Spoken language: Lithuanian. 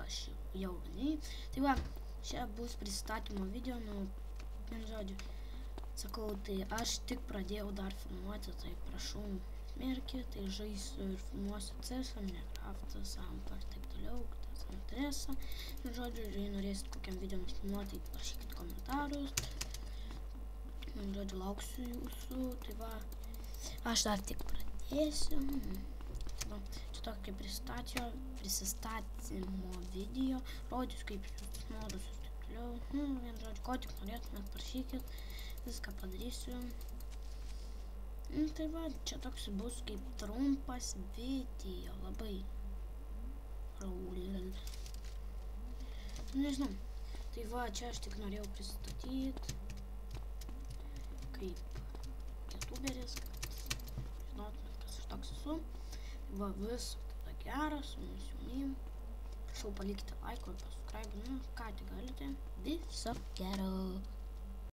aš jau vaniai. Tai va, čia bus pristatymo video, nu, vien žodžiu, sakau, tai aš tik pradėjau dar filmuoti, tai prašau, smerkit, tai žaisiu ir filmuosiu CS, Minecraftą, Sampą ir taip toliau, tas Andresą. Vien žodžiu, jei norėsit kokiam video nufilmuoti, tai parašykit komentarus. Vien žodžiu, lauksiu jūsų, tai va, aš dar tik pradėsiu. Va, čia tokia prisistatymo video, rodysiu kaip jūs modus ir taip toliau. Vien žodžiu, ko tik norėtumėt, parašykit, viską padarysiu. Tai va, čia toks bus kaip trumpas video, labai nežinau. Tai va, čia aš tik norėjau pristatyti kaip youtuberis, kad žinotumėt, kas aš toks esu. Va, viso tada geras, su mumis jaunim. Prašau palikite like ir subscribe, nu, ką tik galite. Viso gero.